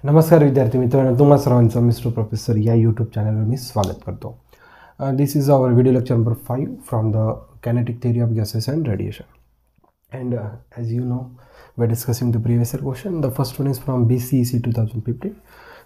नमस्कार विद्यार्थी मित्रांनो, तुम्हा सर्वांचं मिस्टर प्रोफेसर या यूट्यूब चॅनलवर मी स्वागत करतो. This is our video lecture number 5 from the kinetic theory of gases and radiation. And as you know, we're discussing the previous year question. The first one is from BCEC 2015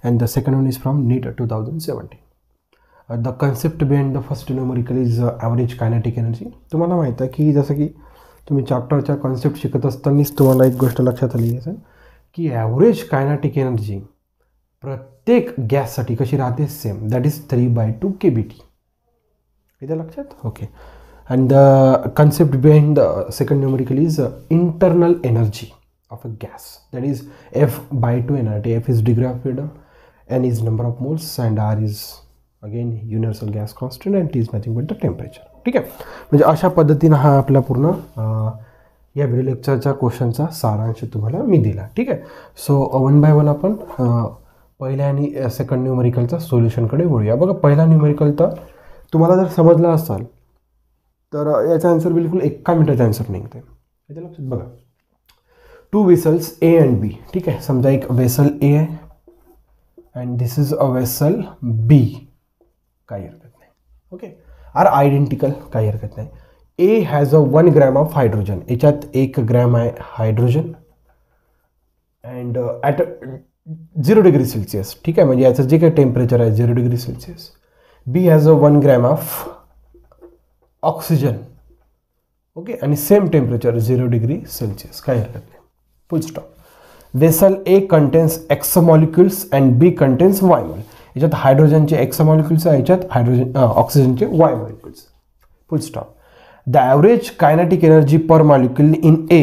and the second one is from NEET 2017. The concept behind the first numerical is average kinetic energy. तुम्हाला माहिती आहे की जसं की तुम्ही चॅप्टरच्या concept शिकत असतानाच तुम्हाला एक गोष्ट लक्षात आली असेल की ॲव्हरेज कायनेटिक एनर्जी प्रत्येक गॅससाठी कशी राहते, सेम, दॅट इज 3/2 kBT. इथे लक्षात? Okay. And the concept behind the second numerical is internal energy of a gas, that is F/2 energy. F is degree of freedom, N is number of moles and R is again universal gas constant and T is nothing but the temperature. ठीक आहे, म्हणजे अशा पद्धतीनं हा आपला पूर्ण या video लेक्चरच्या क्वेश्चनचा सारांश तुम्हाला मी दिला. ठीक आहे. सो वन बाय वन आपण पहिल्या आणि सेकंड न्यूमेरिकलचा सोल्युशनकडे वळूया. बघा, पहिला न्यूमेरिकल तर तुम्हाला जर समजला असाल तर याचा आन्सर बिलकुल 1 मिनिटाचा आन्सर निघते. याच्या लक्षात बघा, 2 वेसल्स A अँड B. ठीक आहे, समजा एक वेसल A आहे and this is a vessel B. काही हरकत नाही. ओके, आर आयडेंटिकल, काही हरकत नाही. A has a 1 gram of hydrogen. याच्यात 1 ग्रॅम आहे hydrogen and at 0 degree Celsius. ठीक आहे, म्हणजे याचं जे काही टेम्परेचर आहे 0 degree Celsius. B has a 1 gram of oxygen. Okay, आणि सेम टेम्परेचर 0 डिग्री सेल्सिअस, काही हरकत नाही. फुल stop. Vessel A contains X molecules and B contains Y molecule. याच्यात हायड्रोजनचे X मॉलिक्युल्स आहे, याच्यात ऑक्सिजनचे Y molecules. Full stop. The average kinetic energy per molecule in A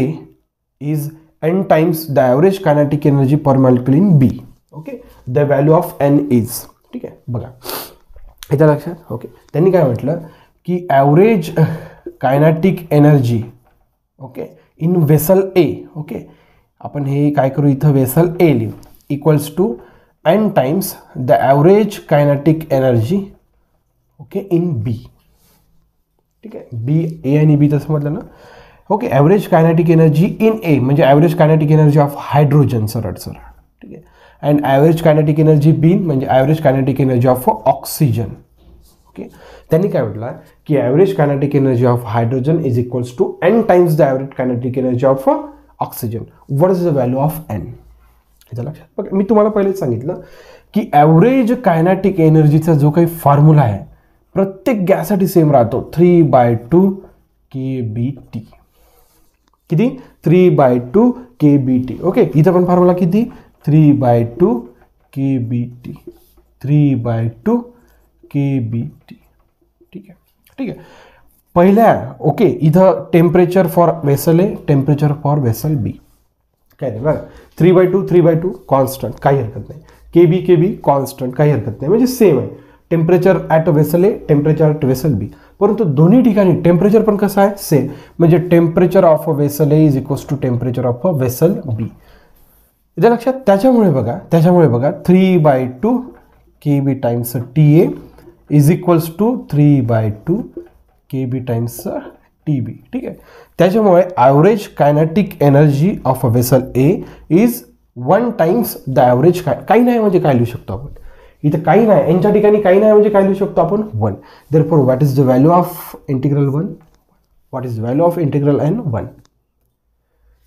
is n times the average kinetic energy per molecule in B. Okay, the value of n is. ठीक आहे, बघा याच्या लक्षात. Okay, त्यांनी काय म्हटलं की average kinetic energy, okay, in vessel A. Okay, आपण हे काय करू, इथं वेसल A लिहू, equals to n times the average kinetic energy, okay, in B. ठीक आहे, बी, ए आणि बी तसं म्हटलं ना. Okay, average kinetic energy in A म्हणजे average kinetic energy of hydrogen, सरळ. ठीक आहे, and average kinetic energy B म्हणजे average kinetic energy of oxygen. Okay, त्यांनी काय म्हटलं की average kinetic energy of hydrogen is equals to n times the average kinetic energy of oxygen. What is the value of n? याच्या लक्षात बघा, मी तुम्हाला पहिलेच सांगितलं की ॲव्हरेज कायनेटिक एनर्जीचा जो काही फॉर्म्युला आहे प्रत्येक गॅससाठी सेम राहतो, 3/2 kBT. किती? 3/2 kBT. ओके, इथं पण फॉर्म्युला किती? 3/2 kBT. 3/2 kBT. ठीक आहे, ठीक आहे. पहिल्या, ओके, इथं temperature for vessel A, temperature for vessel B. काय नाही बघा, 3/2 कॉन्स्टंट, काही हरकत नाही. kB कॉन्स्टंट, काही हरकत नाही, म्हणजे सेम आहे. Temperature at vessel A, temperature at vessel B. परंतु दोन्ही ठिकाणी टेम्परेचर पण कसं आहे, सेम, म्हणजे temperature of a vessel A is equals to temperature of a vessel B. याच्या लक्षात. त्याच्यामुळे बघा 3/2 kB times TA is equals to 3/2 kB times TB. ठीक आहे, त्याच्यामुळे average kinetic energy of a vessel A is 1 times the average. काही नाही म्हणजे काय लिहू शकतो आपण इथं, काही नाही, यांच्या ठिकाणी काही नाही म्हणजे काय लिहू शकतो आपण, 1. Therefore what is the value of integral 1? What is the value of integral n? 1.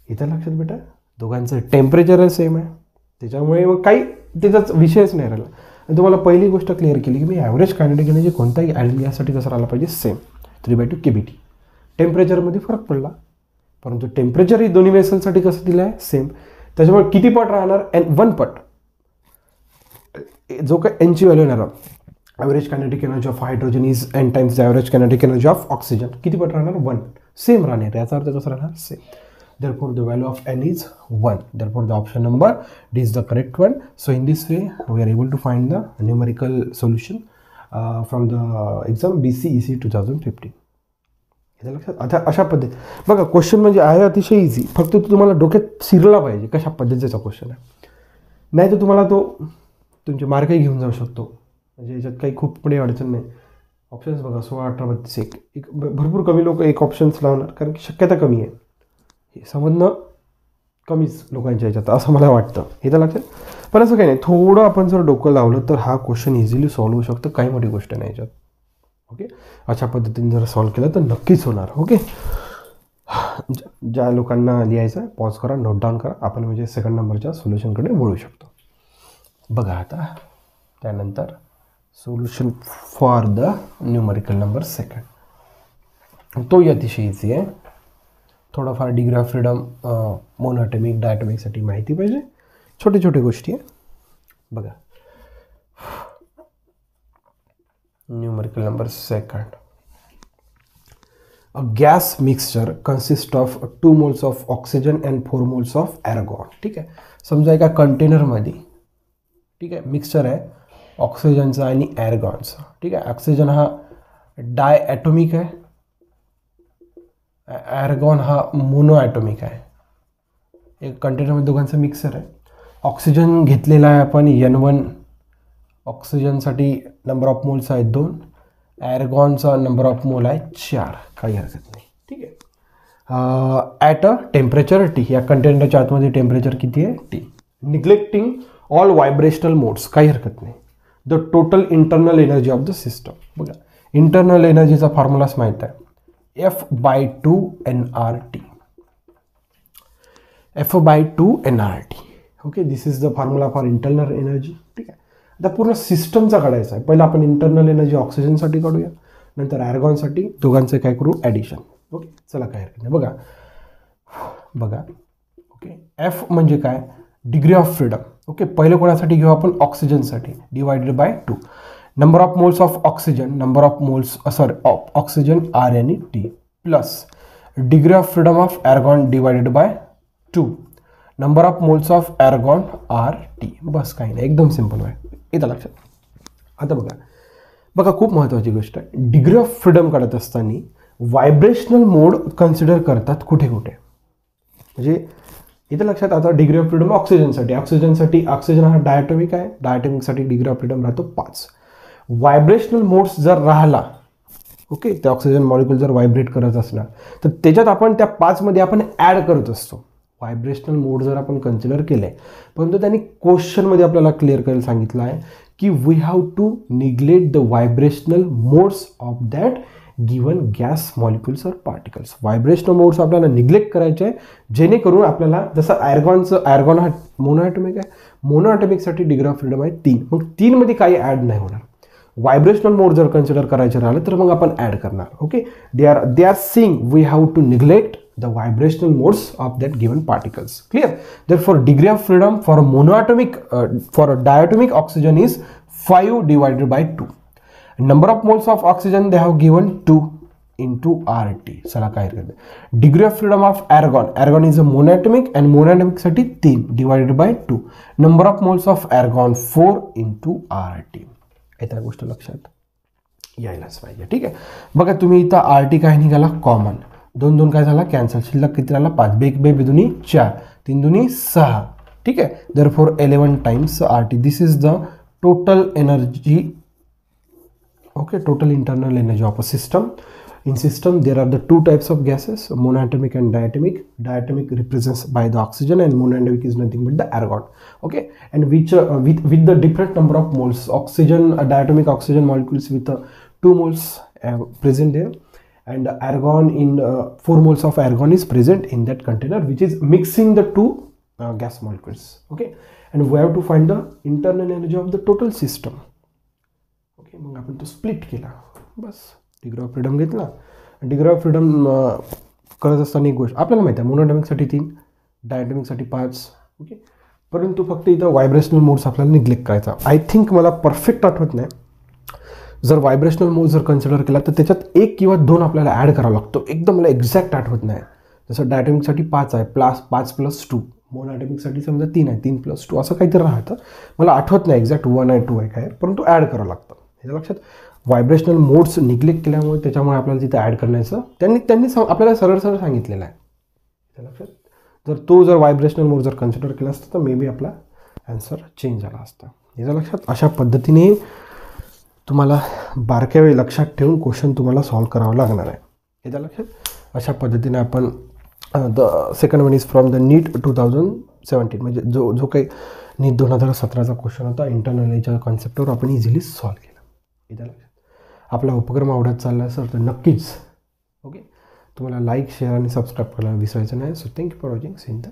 इथं लक्षात बेटा, दोघांचं टेम्परेचर सेम आहे, त्याच्यामुळे मग काही त्याचाच विषयच नाही राहिला. आणि तुम्हाला पहिली गोष्ट क्लिअर केली की मी ॲव्हरेज कायनेटिक एनर्जी कोणताही आयडल गॅससाठी कसं राहिला पाहिजे, सेम, 3/2 kBT. टेम्परेचरमध्ये फरक पडला, परंतु टेम्परेचर ही दोन्ही वेसलसाठी कसं दिलं आहे, सेम. त्याच्यामुळे किती पट राहणार, n 1 पट. जो काय एनची व्हॅल्यू येणार, average kinetic energy of hydrogen is n times the average kinetic energy of oxygen. किती पट राहणार, 1. सेम राहणार, याचा अर्थ कसं राहणार, same. Therefore the value of n is 1. Therefore the option number D is the correct one. So in this way we are able to find the numerical solution from the exam BCEC 2015. याच्या लक्षात. आता अशा पद्धती बघा, question म्हणजे आहे अतिशय easy, फक्त तुम्हाला डोक्यात शिरला पाहिजे कशा पद्धतीचा क्वेश्चन आहे, नाही तर तुम्हाला तो तुमचे मार्कही घेऊन जाऊ शकतो. म्हणजे याच्यात काही खूप पुढे अडचण नाही. ऑप्शन्स बघा, 16, 18, 32, 1. भरपूर कमी लोक एक ऑप्शन्स लावणार, कारण की शक्यता कमी आहे. हे समजणं कमीच लोकांच्या ह्याच्यात असं मला वाटतं. हे तर लक्षात. पण असं काही नाही, थोडं आपण जर डोकं लावलं तर हा क्वेश्चन इझिली सॉल्व्ह होऊ शकतो, काही मोठी गोष्ट नाही याच्यात. ओके, अशा पद्धतीने जर सॉल्व्ह केलं तर नक्कीच होणार. ओके, ज्या लोकांना लिहायचं आहे पॉज करा, नोट डाऊन करा, आपण म्हणजे सेकंड नंबरच्या सोल्युशनकडे वळू शकतो. बघा आता त्यानंतर solution for the numerical number second, तो अतिशय इझी आहे. थोडाफार डिग्री ऑफ फ्रीडम, मोनोॲटॉमिक डायटॉमिकसाठी माहिती पाहिजे, छोटे छोटे गोष्टी आहे. बघा numerical number second, a gas mixture consist of 2 moles of oxygen and 4 moles of argon. ठीक आहे, समजा एका कंटेनरमध्ये, ठीक आहे, मिक्सचर आहे ऑक्सिजनचा आणि ॲर्गॉनचा. ठीक आहे, ऑक्सिजन हा डायॲटॉमिक आहे, ॲर्गॉन हा मोनोॲटॉमिक आहे. एक कंटेनरमध्ये दोघांचं मिक्सर आहे. ऑक्सिजन घेतलेला आहे आपण N1, ऑक्सिजनसाठी नंबर ऑफ मोल्स आहेत 2, ॲर्गॉनचा नंबर ऑफ मोल आहे 4, काही हरकत नाही. ठीक आहे, ॲट अ टेम्परेचर T, या कंटेनरच्या आतमध्ये टेम्परेचर किती आहे T. Neglecting all vibrational modes, काही हरकत नाही. The total internal energy of the system. बघा इंटरनल एनर्जीचा फॉर्म्युलाच माहीत आहे, F/2 nRT. Okay, this is the formula for internal energy. ठीक आहे, आता पूर्ण सिस्टमचा काढायचा आहे. पहिला आपण इंटरनल एनर्जी ऑक्सिजनसाठी काढूया, नंतर ॲर्गॉनसाठी, दोघांचं काय करू ॲडिशन. ओके, चला काय हरकत नाही. बघा ओके, एफ म्हणजे काय, डिग्री ऑफ फ्रीडम. ओके, पहिलं कोणासाठी घेऊ आपण, ऑक्सिजनसाठी, divided by 2. Number of moles of oxygen, number of moles oxygen RNT, plus degree of freedom of argon divided by 2, number of moles of argon RT. बस काही नाही, एकदम सिम्पल आहे, येतं लक्षात. आता बघा खूप महत्त्वाची गोष्ट आहे, डिग्री ऑफ फ्रीडम काढत असताना व्हायब्रेशनल मोड कन्सिडर करतात कुठे कुठे, म्हणजे इथं लक्षात. आता डिग्री ऑफ फ्रीडम ऑक्सिजनसाठी ऑक्सिजन हा डायटॉमिक आहे, डायटॉमिकसाठी डिग्री ऑफ फ्रीडम राहतो 5. व्हायब्रेशनल मोड्स जर राहिला, ओके, ते ऑक्सिजन मॉलिक्यूल जर व्हायब्रेट करत असला तर त्याच्यात आपण त्या 5 मध्ये आपण ॲड करत असतो. व्हायब्रेशनल मोड जर आपण कन्सिडर केले, परंतु त्यांनी क्वेश्चनमध्ये आपल्याला क्लिअर करायला सांगितलं आहे की we have to neglect the vibrational modes of that given gas molecules or particles. Vibrational modes आपल्याला निग्लेक्ट करायचे आहे, जेणेकरून आपल्याला जसं ॲर्गॉन हा मोनोॲटॉमिक आहे, मोनोॲटॉमिकसाठी डिग्री ऑफ फ्रीडम आहे 3, मग 3 मध्ये काही ॲड नाही होणार. व्हायब्रेशनल मोड जर कन्सिडर करायचे राहिलं तर मग आपण ॲड करणार. Okay, they are saying we have to neglect the vibrational modes of that given particles. Clear? Therefore, degree of freedom for a monoatomic, for a diatomic oxygen is 5 divided by 2. Number of moles of oxygen they have given 2 into RT. चला काय करते. Degree of freedom of argon. Argon is a monoatomic and monoatomic साठी 3 divided by 2. Number of moles of argon 4 into RT. येत्या गोष्ट लक्षात यायलाच पाहिजे. ठीक आहे, बघा तुम्ही इथं RT काय निघाला कॉमन, 2 2 काय झाला कॅन्सल, शिल्लक किती राहिला 5, बे दुनी 4, 3 दुनी 6. ठीक आहे, therefore 11 times RT. This is the total energy. Okay, total internal energy of a system. In system there are the 2 types of gases, monoatomic and diatomic. Diatomic represents by the oxygen and monoatomic is nothing but the argon. Okay, and which with the different number of moles, oxygen, diatomic oxygen molecules with 2 moles present there, and argon in 4 moles of argon is present in that container, which is mixing the 2 gas molecules. Okay, and we have to find the internal energy of the total system. Okay, मग आपण तो split केला, बस degree of freedom घेतला. Degree of freedom करत असताना एक गोष्ट आपल्याला माहिती आहे, मोनोॲटॉमिकसाठी 3, डायटॉमिकसाठी 5. ओके, परंतु फक्त इथं व्हायब्रेशनल मोड्स आपल्याला निग्लेक्ट करायचा. आय थिंक मला परफेक्ट आठवत नाही, जर व्हायब्रेशनल मोड जर कन्सिडर केला तर त्याच्यात 1 किंवा 2 आपल्याला ॲड करावा लागतो. एकदम मला एक्झॅक्ट आठवत नाही. जसं डायटॉमिकसाठी 5 आहे, 5 + 2. मोनोॲटॉमिकसाठी समजा 3 आहे, 3 + 2 असं काहीतरी राहतं. मला आठवत नाही एक्झॅक्ट 1 आहे 2 आहे काय, परंतु ॲड करावं लागतं. हे लक्षात. व्हायब्रेशनल मोड्स निग्लेक्ट केल्यामुळे त्याच्यामुळे आपल्याला तिथे ॲड करण्याचं त्यांनी आपल्याला सरळ सांगितलेलं आहे. लक्षात. जर व्हायब्रेशनल मोड जर कन्सिडर केला असतं तर मे बी आपला आन्सर चेंज झाला असता. याचं लक्षात. अशा पद्धतीने तुम्हाला बारक्या वेळी लक्षात ठेवून क्वेश्चन तुम्हाला सॉल्व्ह करावं लागणार आहे. याचं लक्षात. अशा पद्धतीने आपण the second one is from the NEET 2017, म्हणजे जो काही नीट 2017चा क्वेश्चन होता. इंटरनलच्या कॉन्सेप्टवर आपण इझिली सॉल्व केलं. इथं लक्षात आपला उपक्रम आवडत चालला असेल तर नक्कीच ओके तुम्हाला लाईक शेअर आणि सबस्क्राईब करायला विसरायचं नाही. So thank you for watching. See in the